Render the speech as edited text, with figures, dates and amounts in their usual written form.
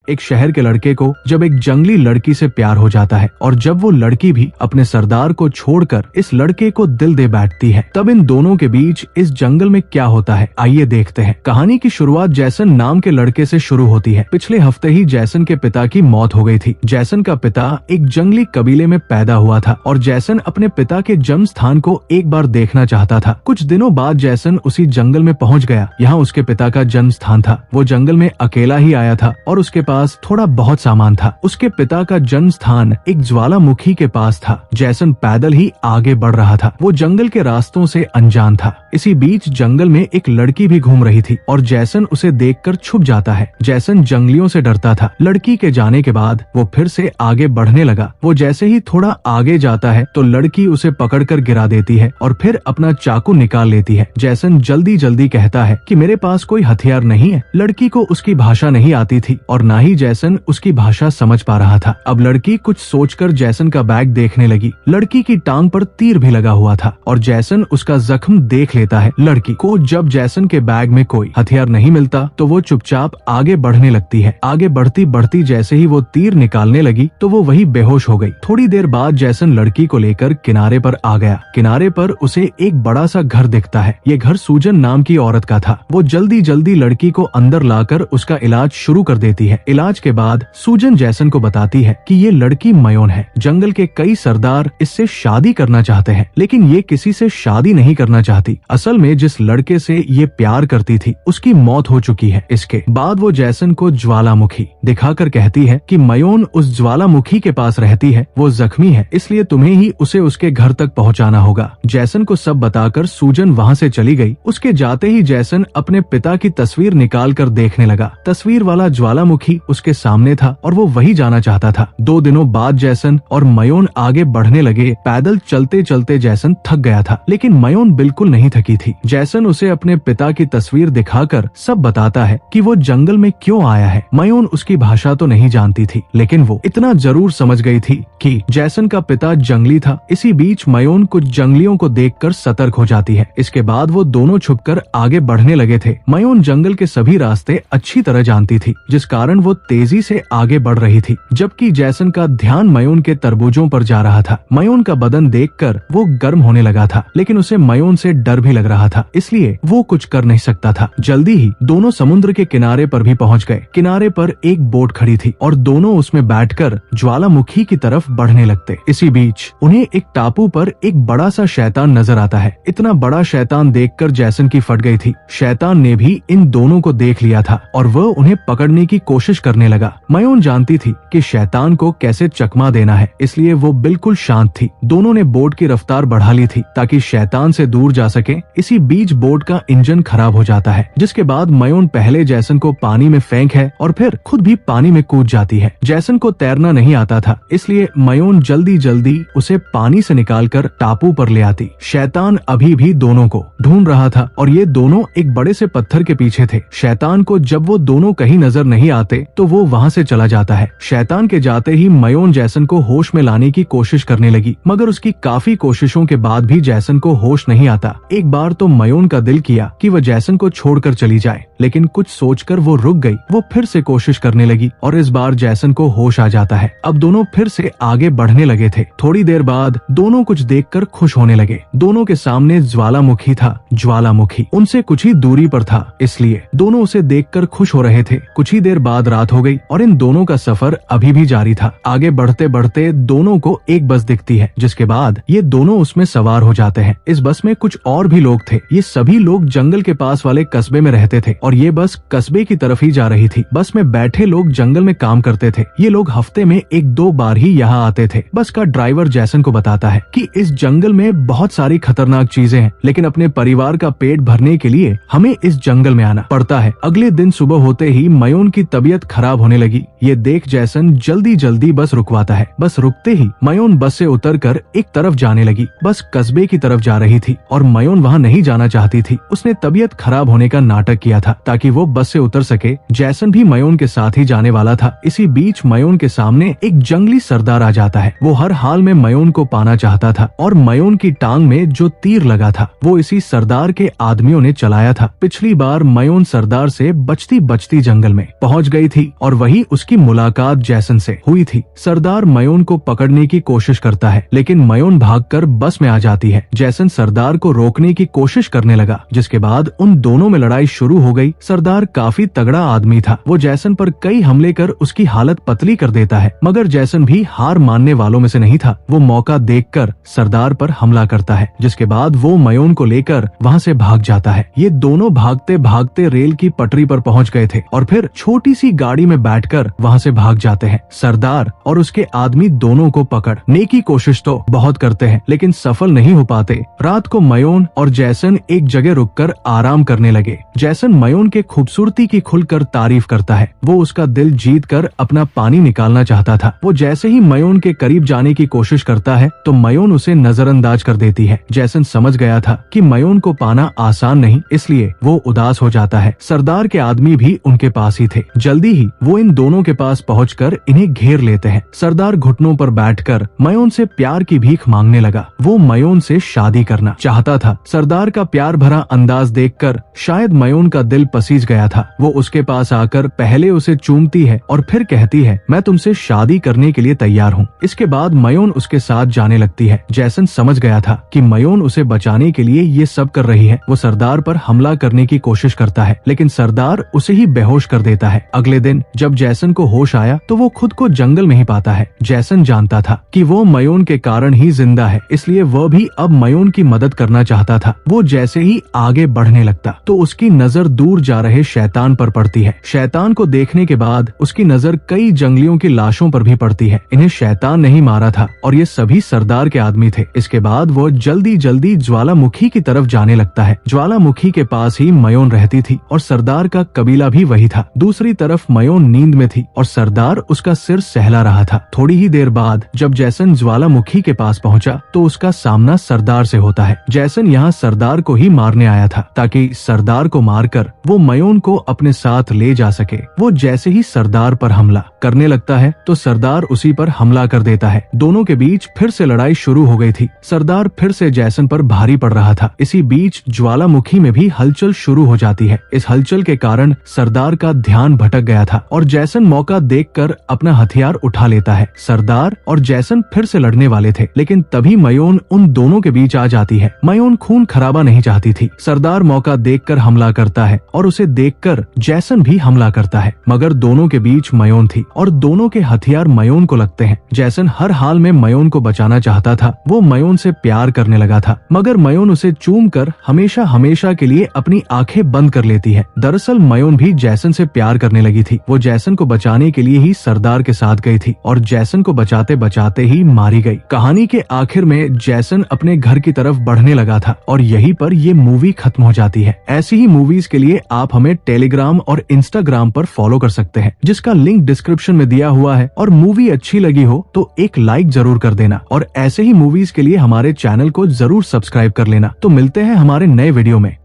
एक शहर के लड़के को जब एक जंगली लड़की से प्यार हो जाता है और जब वो लड़की भी अपने सरदार को छोड़कर इस लड़के को दिल दे बैठती है, तब इन दोनों के बीच इस जंगल में क्या होता है आइए देखते हैं। कहानी की शुरुआत जैसन नाम के लड़के से शुरू होती है। पिछले हफ्ते ही जैसन के पिता की मौत हो गई थी। जैसन का पिता एक जंगली कबीले में पैदा हुआ था और जैसन अपने पिता के जन्म स्थान को एक बार देखना चाहता था। कुछ दिनों बाद जैसन उसी जंगल में पहुंच गया। यहाँ उसके पिता का जन्म स्थान था। वो जंगल में अकेला ही आया था और उसके पास थोड़ा बहुत सामान था। उसके पिता का जन्म स्थान एक ज्वालामुखी के पास था। जैसन पैदल ही आगे बढ़ रहा था। वो जंगल के रास्तों से अनजान था। इसी बीच जंगल में एक लड़की भी घूम रही थी और जैसन उसे देखकर छुप जाता है। जैसन जंगलियों से डरता था। लड़की के जाने के बाद वो फिर से आगे बढ़ने लगा। वो जैसे ही थोड़ा आगे जाता है तो लड़की उसे पकड़कर गिरा देती है और फिर अपना चाकू निकाल लेती है। जैसन जल्दी जल्दी कहता है कि मेरे पास कोई हथियार नहीं है। लड़की को उसकी भाषा नहीं आती थी और ना ही जैसन उसकी भाषा समझ पा रहा था। अब लड़की कुछ सोचकर जैसन का बैग देखने लगी। लड़की की टांग पर तीर भी लगा हुआ था और जैसन उसका जख्म देख लेता है। लड़की को जब जैसन के बैग में कोई हथियार नहीं मिलता तो वो चुपचाप आगे बढ़ने लगती है। आगे बढ़ती बढ़ती जैसे ही वो तीर निकालने लगी तो वो वही बेहोश हो गई। थोड़ी देर बाद जैसन लड़की को लेकर किनारे पर आ गया। किनारे पर उसे एक बड़ा सा घर दिखता है। ये घर सूजन नाम की औरत का था। वो जल्दी जल्दी लड़की को अंदर लाकर उसका इलाज शुरू कर देती है। इलाज के बाद सूजन जैसन को बताती है कि ये लड़की मयोन है। जंगल के कई सरदार इससे शादी करना चाहते हैं लेकिन ये किसी से शादी नहीं करना चाहती। असल में जिस लड़के से ये प्यार करती थी उसकी मौत हो चुकी है। इसके बाद वो जैसन को ज्वालामुखी दिखाकर कहती है कि मयोन उस ज्वालामुखी के पास रहती है। वो जख्मी है इसलिए तुम्हें ही उसे उसके घर तक पहुंचाना होगा। जैसन को सब बताकर सूजन वहाँ से चली गई। उसके जाते ही जैसन अपने पिता की तस्वीर निकाल कर देखने लगा। तस्वीर वाला ज्वालामुखी उसके सामने था और वो वही जाना चाहता था। 2 दिनों बाद जैसन और मयोन आगे बढ़ने लगे। पैदल चलते चलते जैसन थक गया था लेकिन मयोन बिल्कुल नहीं थकी थी। जैसन उसे अपने पिता की तस्वीर दिखाकर सब बताता है कि वो जंगल में क्यों आया है। मयोन उसकी भाषा तो नहीं जानती थी लेकिन वो इतना जरूर समझ गई थी कि जैसन का पिता जंगली था। इसी बीच मयोन कुछ जंगलियों को देखकर सतर्क हो जाती है। इसके बाद वो दोनों छुपकर आगे बढ़ने लगे थे। मयोन जंगल के सभी रास्ते अच्छी तरह जानती थी जिस कारण वो तेजी से आगे बढ़ रही थी जबकि जैसन का ध्यान मयोन के तरबूजों पर जा रहा था। मयोन का बदन देखकर वो गर्म होने लगा था लेकिन उसे मयोन से डर भी लग रहा था इसलिए वो कुछ कर नहीं सकता था। जल्दी ही दोनों समुद्र के किनारे पर भी पहुंच गए। किनारे पर एक बोट खड़ी थी और दोनों उसमें बैठकर ज्वालामुखी की तरफ बढ़ने लगते। इसी बीच उन्हें एक टापू पर एक बड़ा सा शैतान नजर आता है। इतना बड़ा शैतान देखकर जैसन की फट गई थी। शैतान ने भी इन दोनों को देख लिया था और वह उन्हें पकड़ने की कोशिश करने लगा। मयोन जानती थी कि शैतान को कैसे चकमा देना है इसलिए वो बिल्कुल शांत थी। दोनों ने बोट की रफ्तार बढ़ा ली थी ताकि शैतान से दूर जा सके। इसी बीच बोट का इंजन खराब हो जाता है जिसके बाद मयोन पहले जैसन को पानी में फेंक है और फिर खुद भी पानी में कूद जाती है। जैसन को तैरना नहीं आता था इसलिए मयोन जल्दी जल्दी उसे पानी से निकालकर टापू पर ले आती। शैतान अभी भी दोनों को ढूंढ रहा था और ये दोनों एक बड़े से पत्थर के पीछे थे। शैतान को जब वो दोनों कहीं नजर नहीं आते तो वो वहाँ से चला जाता है। शैतान के जाते ही मयोन जैसन को होश में लाने की कोशिश करने लगी मगर उसकी काफी कोशिशों के बाद भी जैसन को होश नहीं आता। एक बार तो मयोन का दिल किया कि वह जैसन को छोड़कर चली जाए लेकिन कुछ सोचकर वो रुक गई। वो फिर से कोशिश करने लगी और इस बार जैसन को होश आ जाता है। अब दोनों फिर से आगे बढ़ने लगे थे। थोड़ी देर बाद दोनों कुछ देखकर खुश होने लगे। दोनों के सामने ज्वालामुखी था। ज्वालामुखी उनसे कुछ ही दूरी पर था इसलिए दोनों उसे देखकर खुश हो रहे थे। कुछ ही देर बाद रात हो गई और इन दोनों का सफर अभी भी जारी था। आगे बढ़ते बढ़ते दोनों को एक बस दिखती है जिसके बाद ये दोनों उसमें सवार हो जाते हैं। इस बस में कुछ और भी लोग थे। ये सभी लोग जंगल के पास वाले कस्बे में रहते थे और ये बस कस्बे की तरफ ही जा रही थी। बस में बैठे लोग जंगल में काम करते थे। ये लोग हफ्ते में 1-2 बार ही यहाँ आते थे। बस का ड्राइवर जैसन को बताता है कि इस जंगल में बहुत सारी खतरनाक चीजें हैं लेकिन अपने परिवार का पेट भरने के लिए हमें इस जंगल में आना पड़ता है। अगले दिन सुबह होते ही मयोन की तबीयत खराब होने लगी। ये देख जैसन जल्दी जल्दी बस रुकवाता है। बस रुकते ही मयोन बस से उतरकर एक तरफ जाने लगी। बस कस्बे की तरफ जा रही थी और मयोन वहाँ नहीं जाना चाहती थी। उसने तबीयत खराब होने का नाटक किया था ताकि वो बस से उतर सके। जैसन भी मयोन के साथ ही जाने वाला था। इसी बीच मयोन के सामने एक जंगली सरदार आ जाता है। वो हर हाल में मयोन को पाना चाहता था और मयोन की टांग में जो तीर लगा था वो इसी सरदार के आदमियों ने चलाया था। पिछली बार मयोन सरदार से बचती बचती जंगल में पहुंच गई थी थी और वही उसकी मुलाकात जैसन से हुई थी। सरदार मयोन को पकड़ने की कोशिश करता है, लेकिन मयोन भागकर बस में आ जाती है। जैसन सरदार को रोकने की कोशिश करने लगा, जिसके बाद उन दोनों में लड़ाई शुरू हो गई। सरदार काफी तगड़ा आदमी था, वो जैसन पर कई हमले कर उसकी हालत पतली कर देता है, मगर जैसन भी हार मानने वालों में से नहीं था। वो मौका देखकर सरदार पर हमला करता है, जिसके बाद वो मयोन को लेकर वहाँ से भाग जाता है। ये दोनों भागते भागते रेल की पटरी पर पहुँच गए थे और फिर छोटी सी गाड़ी में बैठकर वहाँ से भाग जाते हैं। सरदार और उसके आदमी दोनों को पकड़ने की कोशिश तो बहुत करते हैं, लेकिन सफल नहीं हो पाते। रात को मयोन और जैसन एक जगह रुककर आराम करने लगे। जैसन मयोन के खूबसूरती की खुलकर तारीफ करता है। वो उसका दिल जीत कर अपना पानी निकालना चाहता था। वो जैसे ही मयोन के करीब जाने की कोशिश करता है तो मयोन उसे नजरअंदाज कर देती है। जैसन समझ गया था कि मयोन को पाना आसान नहीं, इसलिए वो उदास हो जाता है। सरदार के आदमी भी उनके पास ही थे। जल्दी ही वो इन दोनों के पास पहुंचकर इन्हें घेर लेते हैं। सरदार घुटनों पर बैठकर मयोन से प्यार की भीख मांगने लगा। वो मयोन से शादी करना चाहता था। सरदार का प्यार भरा अंदाज देखकर शायद मयोन का दिल पसीज गया था। वो उसके पास आकर पहले उसे चूमती है और फिर कहती है, मैं तुमसे शादी करने के लिए तैयार हूँ। इसके बाद मयोन उसके साथ जाने लगती है। जैसन समझ गया था कि मयोन उसे बचाने के लिए ये सब कर रही है। वो सरदार पर हमला करने की कोशिश करता है, लेकिन सरदार उसे ही बेहोश कर देता है। अगले दिन जब जैसन को होश आया तो वो खुद को जंगल में ही पाता है। जैसन जानता था कि वो मयोन के कारण ही जिंदा है, इसलिए वह भी अब मयोन की मदद करना चाहता था। वो जैसे ही आगे बढ़ने लगता तो उसकी नजर दूर जा रहे शैतान पर पड़ती है। शैतान को देखने के बाद उसकी नजर कई जंगलियों की लाशों पर भी पड़ती है। इन्हें शैतान नहीं मारा था और ये सभी सरदार के आदमी थे। इसके बाद वो जल्दी जल्दी ज्वालामुखी की तरफ जाने लगता है। ज्वालामुखी के पास ही मयोन रहती थी और सरदार का कबीला भी वही था। दूसरी तरफ मयोन नींद में थी और सरदार उसका सिर सहला रहा था। थोड़ी ही देर बाद जब जैसन ज्वालामुखी के पास पहुंचा तो उसका सामना सरदार से होता है। जैसन यहाँ सरदार को ही मारने आया था ताकि सरदार को मारकर वो मयोन को अपने साथ ले जा सके। वो जैसे ही सरदार पर हमला करने लगता है तो सरदार उसी पर हमला कर देता है। दोनों के बीच फिर से लड़ाई शुरू हो गई थी। सरदार फिर से जैसन पर भारी पड़ रहा था। इसी बीच ज्वालामुखी में भी हलचल शुरू हो जाती है। इस हलचल के कारण सरदार का ध्यान भटक गया था और जैसन मौका देखकर अपना हथियार उठा लेता है। सरदार और जैसन फिर से लड़ने वाले थे, लेकिन तभी मयोन उन दोनों के बीच आ जाती है। मयोन खून खराबा नहीं चाहती थी। सरदार मौका देखकर हमला करता है और उसे देखकर जैसन भी हमला करता है, मगर दोनों के बीच मयोन थी और दोनों के हथियार मयोन को लगते हैं। जैसन हर हाल में मयोन को बचाना चाहता था। वो मयोन से प्यार करने लगा था, मगर मयोन उसे चूम कर हमेशा हमेशा के लिए अपनी आंखें बंद कर लेती है। दरअसल मयोन भी जैसन से प्यार करने लगी थी। वो जैसन को बचाने के लिए ही सरदार के साथ गई थी और जैसन को बचाते बचाते ही मारी गई। कहानी के आखिर में जैसन अपने घर की तरफ बढ़ने लगा था और यहीं पर ये मूवी खत्म हो जाती है। ऐसी ही मूवीज के लिए आप हमें टेलीग्राम और इंस्टाग्राम पर फॉलो कर सकते हैं, जिसका लिंक डिस्क्रिप्शन में दिया हुआ है। और मूवी अच्छी लगी हो तो एक लाइक जरूर कर देना और ऐसे ही मूवीज के लिए हमारे चैनल को जरूर सब्सक्राइब कर लेना। तो मिलते हैं हमारे नए वीडियो में।